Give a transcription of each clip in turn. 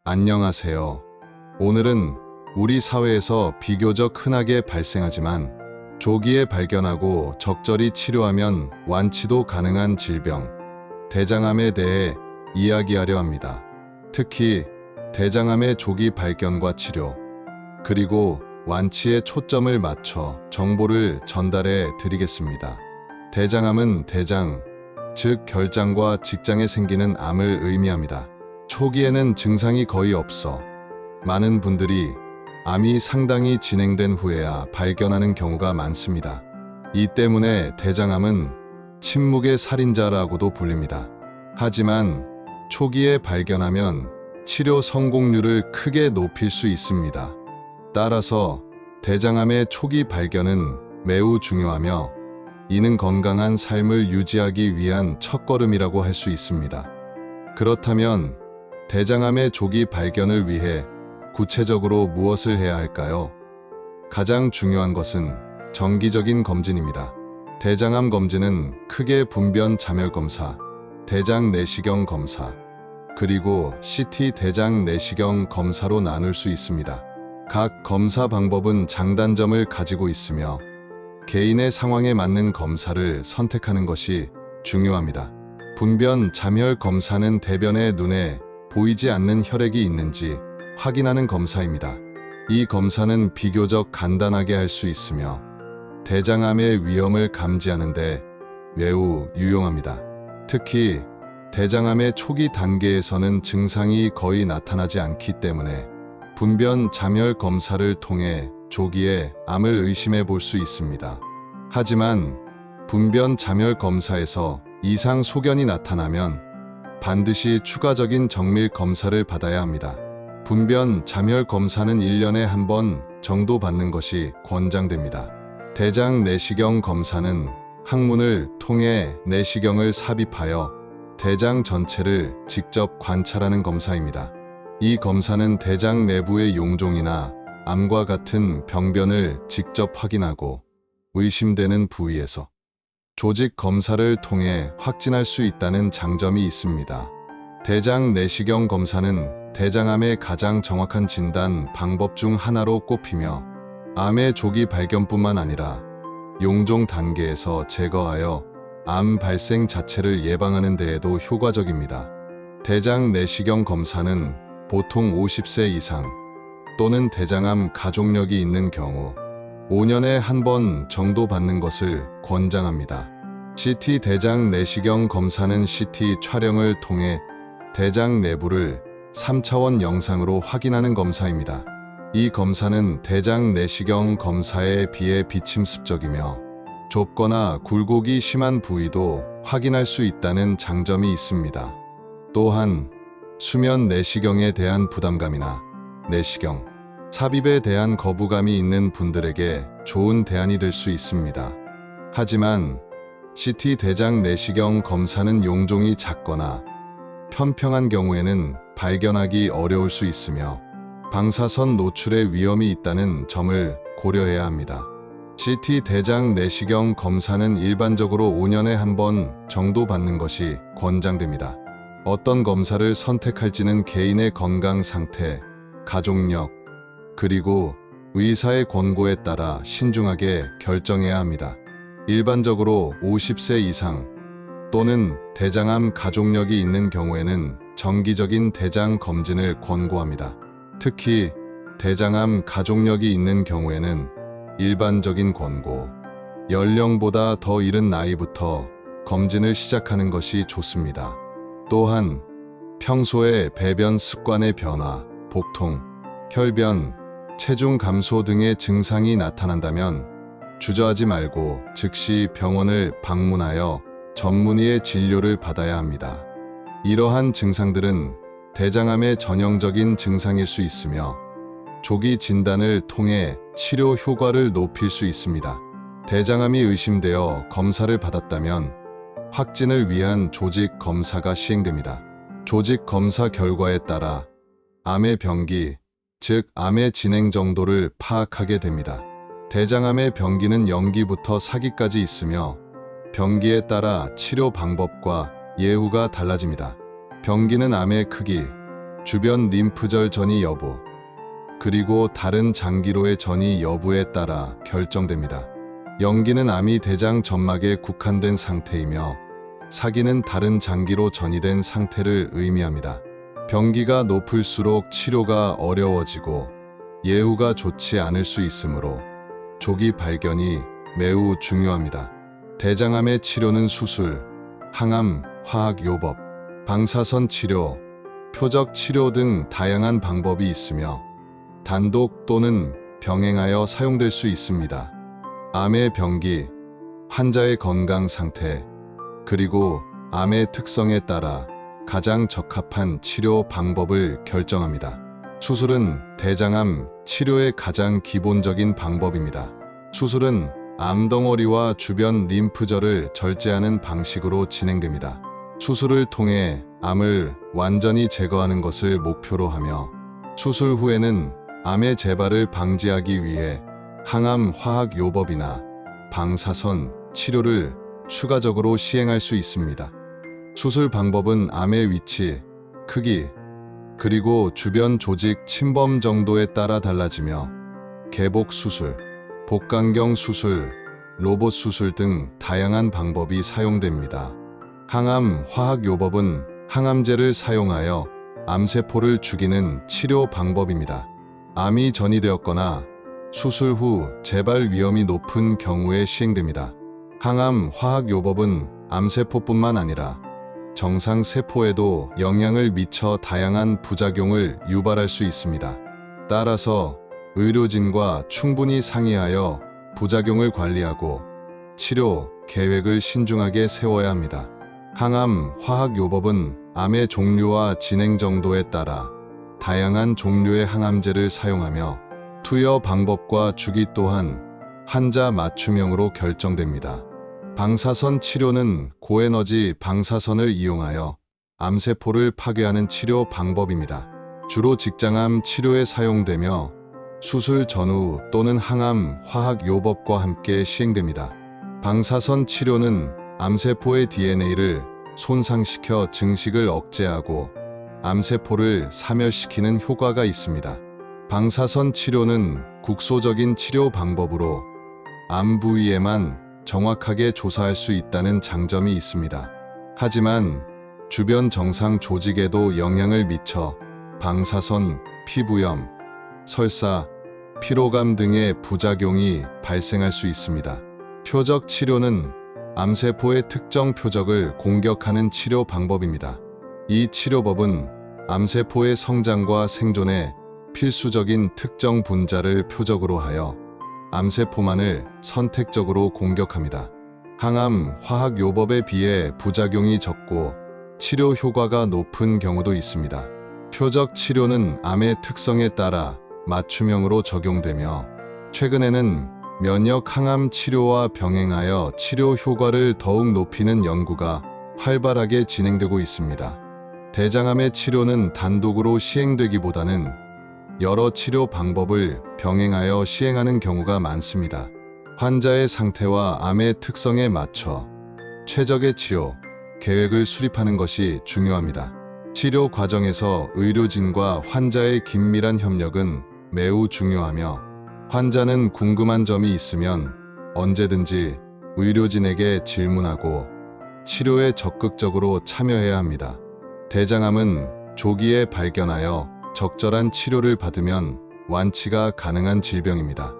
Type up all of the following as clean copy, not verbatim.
안녕하세요. 오늘은 우리 사회에서 비교적 흔하게 발생하지만 조기에 발견하고 적절히 치료하면 완치도 가능한 질병, 대장암에 대해 이야기하려 합니다. 특히 대장암의 조기 발견과 치료, 그리고 완치에 초점을 맞춰 정보를 전달해 드리겠습니다. 대장암은 대장, 즉 결장과 직장에 생기는 암을 의미합니다. 초기에는 증상이 거의 없어 많은 분들이 암이 상당히 진행된 후에야 발견하는 경우가 많습니다. 이 때문에 대장암은 침묵의 살인자라고도 불립니다. 하지만 초기에 발견하면 치료 성공률을 크게 높일 수 있습니다. 따라서 대장암의 초기 발견은 매우 중요하며 이는 건강한 삶을 유지하기 위한 첫걸음이라고 할 수 있습니다. 그렇다면 대장암의 조기 발견을 위해 구체적으로 무엇을 해야 할까요? 가장 중요한 것은 정기적인 검진입니다. 대장암 검진은 크게 분변 자멸 검사, 대장 내시경 검사, 그리고 CT 대장 내시경 검사로 나눌 수 있습니다. 각 검사 방법은 장단점을 가지고 있으며 개인의 상황에 맞는 검사를 선택하는 것이 중요합니다. 분변 자멸 검사는 대변에 눈에 보이지 않는 혈액이 있는지 확인하는 검사입니다. 이 검사는 비교적 간단하게 할 수 있으며 대장암의 위험을 감지하는 데 매우 유용합니다. 특히 대장암의 초기 단계에서는 증상이 거의 나타나지 않기 때문에 분변 자멸 검사를 통해 조기에 암을 의심해 볼 수 있습니다. 하지만 분변 자멸 검사에서 이상 소견이 나타나면 반드시 추가적인 정밀 검사를 받아야 합니다. 분변 자멸 검사는 1년에 한 번 정도 받는 것이 권장됩니다. 대장 내시경 검사는 항문을 통해 내시경을 삽입하여 대장 전체를 직접 관찰하는 검사입니다. 이 검사는 대장 내부의 용종이나 암과 같은 병변을 직접 확인하고 의심되는 부위에서 조직 검사를 통해 확진할 수 있다는 장점이 있습니다. 대장 내시경 검사는 대장암의 가장 정확한 진단 방법 중 하나로 꼽히며 암의 조기 발견뿐만 아니라 용종 단계에서 제거하여 암 발생 자체를 예방하는 데에도 효과적입니다. 대장 내시경 검사는 보통 50세 이상 또는 대장암 가족력이 있는 경우 5년에 한 번 정도 받는 것을 권장합니다. CT 대장 내시경 검사는 CT 촬영을 통해 대장 내부를 3차원 영상으로 확인하는 검사입니다. 이 검사는 대장 내시경 검사에 비해 비침습적이며 좁거나 굴곡이 심한 부위도 확인할 수 있다는 장점이 있습니다. 또한 수면 내시경에 대한 부담감이나 내시경, 삽입에 대한 거부감이 있는 분들에게 좋은 대안이 될 수 있습니다. 하지만 CT 대장 내시경 검사는 용종이 작거나 편평한 경우에는 발견하기 어려울 수 있으며 방사선 노출의 위험이 있다는 점을 고려해야 합니다. CT 대장 내시경 검사는 일반적으로 5년에 한 번 정도 받는 것이 권장됩니다. 어떤 검사를 선택할지는 개인의 건강 상태, 가족력, 그리고 의사의 권고에 따라 신중하게 결정해야 합니다. 일반적으로 50세 이상 또는 대장암 가족력이 있는 경우에는 정기적인 대장 검진을 권고합니다. 특히 대장암 가족력이 있는 경우에는 일반적인 권고, 연령보다 더 이른 나이부터 검진을 시작하는 것이 좋습니다. 또한 평소에 배변 습관의 변화, 복통, 혈변, 체중 감소 등의 증상이 나타난다면 주저하지 말고 즉시 병원을 방문하여 전문의의 진료를 받아야 합니다. 이러한 증상들은 대장암의 전형적인 증상일 수 있으며 조기 진단을 통해 치료 효과를 높일 수 있습니다. 대장암이 의심되어 검사를 받았다면 확진을 위한 조직 검사가 시행됩니다. 조직 검사 결과에 따라 암의 병기, 즉 암의 진행 정도를 파악하게 됩니다. 대장암의 병기는 0기부터 4기까지 있으며 병기에 따라 치료 방법과 예후가 달라집니다. 병기는 암의 크기, 주변 림프절 전이 여부, 그리고 다른 장기로의 전이 여부에 따라 결정됩니다. 영기는 암이 대장 점막에 국한된 상태이며 사기는 다른 장기로 전이된 상태를 의미합니다. 병기가 높을수록 치료가 어려워지고 예후가 좋지 않을 수 있으므로 조기 발견이 매우 중요합니다. 대장암의 치료는 수술, 항암, 화학요법, 방사선 치료, 표적 치료 등 다양한 방법이 있으며 단독 또는 병행하여 사용될 수 있습니다. 암의 병기, 환자의 건강 상태, 그리고 암의 특성에 따라 가장 적합한 치료 방법을 결정합니다. 수술은 대장암 치료의 가장 기본적인 방법입니다. 수술은 암덩어리와 주변 림프절을 절제하는 방식으로 진행됩니다. 수술을 통해 암을 완전히 제거하는 것을 목표로 하며 수술 후에는 암의 재발을 방지하기 위해 항암 화학요법이나 방사선 치료를 추가적으로 시행할 수 있습니다. 수술 방법은 암의 위치, 크기, 그리고 주변 조직 침범 정도에 따라 달라지며 개복 수술, 복강경 수술, 로봇 수술 등 다양한 방법이 사용됩니다. 항암 화학요법은 항암제를 사용하여 암세포를 죽이는 치료 방법입니다. 암이 전이되었거나 수술 후 재발 위험이 높은 경우에 시행됩니다. 항암 화학요법은 암세포뿐만 아니라 정상 세포에도 영향을 미쳐 다양한 부작용을 유발할 수 있습니다. 따라서 의료진과 충분히 상의하여 부작용을 관리하고 치료 계획을 신중하게 세워야 합니다. 항암 화학요법은 암의 종류와 진행 정도에 따라 다양한 종류의 항암제를 사용하며 투여 방법과 주기 또한 환자 맞춤형으로 결정됩니다. 방사선 치료는 고에너지 방사선을 이용하여 암세포를 파괴하는 치료 방법입니다. 주로 직장암 치료에 사용되며 수술 전후 또는 항암 화학요법과 함께 시행됩니다. 방사선 치료는 암세포의 DNA를 손상시켜 증식을 억제하고 암세포를 사멸시키는 효과가 있습니다. 방사선 치료는 국소적인 치료 방법으로 암 부위에만 정확하게 조사할 수 있다는 장점이 있습니다. 하지만 주변 정상 조직에도 영향을 미쳐 방사선, 피부염, 설사, 피로감 등의 부작용이 발생할 수 있습니다. 표적 치료는 암세포의 특정 표적을 공격하는 치료 방법입니다. 이 치료법은 암세포의 성장과 생존에 필수적인 특정 분자를 표적으로 하여 암세포만을 선택적으로 공격합니다. 항암 화학요법에 비해 부작용이 적고 치료 효과가 높은 경우도 있습니다. 표적 치료는 암의 특성에 따라 맞춤형으로 적용되며 최근에는 면역 항암 치료와 병행하여 치료 효과를 더욱 높이는 연구가 활발하게 진행되고 있습니다. 대장암의 치료는 단독으로 시행되기보다는 여러 치료 방법을 병행하여 시행하는 경우가 많습니다. 환자의 상태와 암의 특성에 맞춰 최적의 치료 계획을 수립하는 것이 중요합니다. 치료 과정에서 의료진과 환자의 긴밀한 협력은 매우 중요하며 환자는 궁금한 점이 있으면 언제든지 의료진에게 질문하고 치료에 적극적으로 참여해야 합니다. 대장암은 조기에 발견하여 적절한 치료를 받으면 완치가 가능한 질병입니다.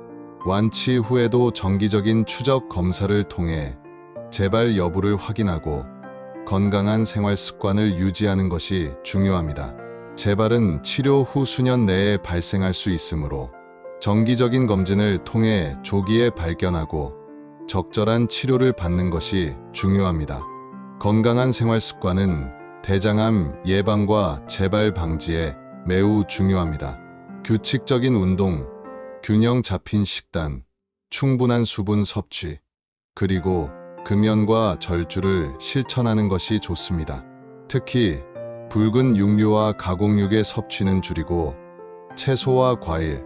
완치 후에도 정기적인 추적 검사를 통해 재발 여부를 확인하고 건강한 생활 습관을 유지하는 것이 중요합니다. 재발은 치료 후 수년 내에 발생할 수 있으므로 정기적인 검진을 통해 조기에 발견하고 적절한 치료를 받는 것이 중요합니다. 건강한 생활 습관은 대장암 예방과 재발 방지에 매우 중요합니다. 규칙적인 운동, 균형 잡힌 식단, 충분한 수분 섭취, 그리고 금연과 절주를 실천하는 것이 좋습니다. 특히 붉은 육류와 가공육의 섭취는 줄이고 채소와 과일,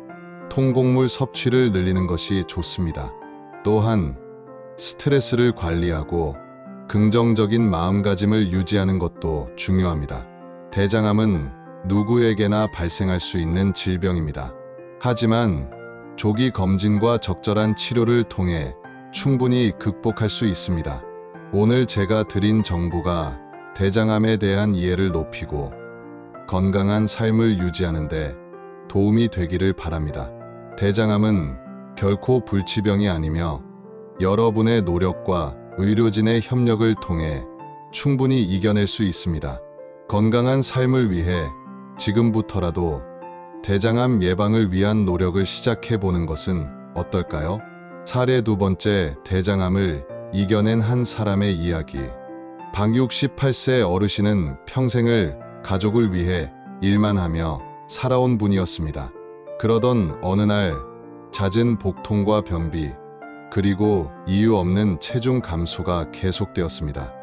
통곡물 섭취를 늘리는 것이 좋습니다. 또한 스트레스를 관리하고 긍정적인 마음가짐을 유지하는 것도 중요합니다. 대장암은 누구에게나 발생할 수 있는 질병입니다. 하지만 조기 검진과 적절한 치료를 통해 충분히 극복할 수 있습니다. 오늘 제가 드린 정보가 대장암에 대한 이해를 높이고 건강한 삶을 유지하는 데 도움이 되기를 바랍니다. 대장암은 결코 불치병이 아니며 여러분의 노력과 의료진의 협력을 통해 충분히 이겨낼 수 있습니다. 건강한 삶을 위해 지금부터라도 대장암 예방을 위한 노력을 시작해 보는 것은 어떨까요? 사례 두 번째, 대장암을 이겨낸 한 사람의 이야기. 박 68세 어르신은 평생을 가족을 위해 일만 하며 살아온 분이었습니다. 그러던 어느 날 잦은 복통과 변비, 그리고 이유 없는 체중 감소가 계속되었습니다.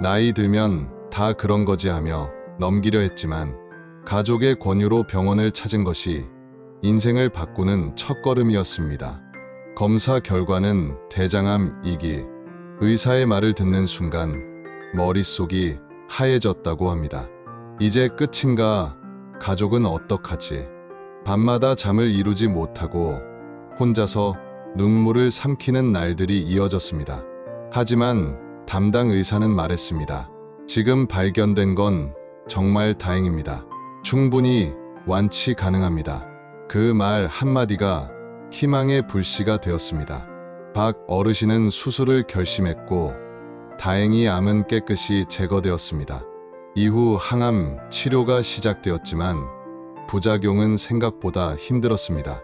나이 들면 다 그런 거지 하며 넘기려 했지만 가족의 권유로 병원을 찾은 것이 인생을 바꾸는 첫걸음이었습니다. 검사 결과는 대장암 2기. 의사의 말을 듣는 순간 머릿속이 하얘졌다고 합니다. 이제 끝인가? 가족은 어떡하지? 밤마다 잠을 이루지 못하고 혼자서 눈물을 삼키는 날들이 이어졌습니다. 하지만 담당 의사는 말했습니다. 지금 발견된 건 정말 다행입니다. 충분히 완치 가능합니다. 그 말 한마디가 희망의 불씨가 되었습니다. 박 어르신은 수술을 결심했고 다행히 암은 깨끗이 제거되었습니다. 이후 항암 치료가 시작되었지만 부작용은 생각보다 힘들었습니다.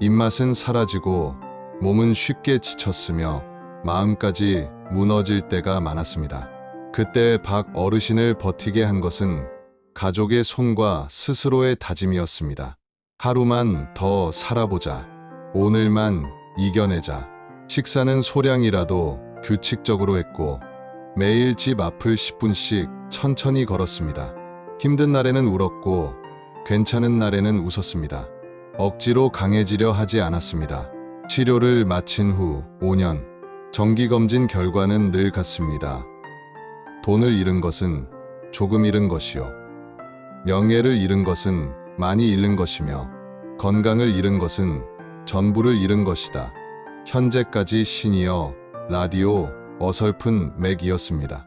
입맛은 사라지고 몸은 쉽게 지쳤으며 마음까지 무너질 때가 많았습니다. 그때 박 어르신을 버티게 한 것은 가족의 손과 스스로의 다짐이었습니다. 하루만 더 살아보자. 오늘만 이겨내자. 식사는 소량이라도 규칙적으로 했고 매일 집 앞을 10분씩 천천히 걸었습니다. 힘든 날에는 울었고 괜찮은 날에는 웃었습니다. 억지로 강해지려 하지 않았습니다. 치료를 마친 후 5년, 정기검진 결과는 늘 같습니다. 돈을 잃은 것은 조금 잃은 것이요. 명예를 잃은 것은 많이 잃은 것이며 건강을 잃은 것은 전부를 잃은 것이다. 현재까지 신이어 라디오 어설픈 맥이었습니다.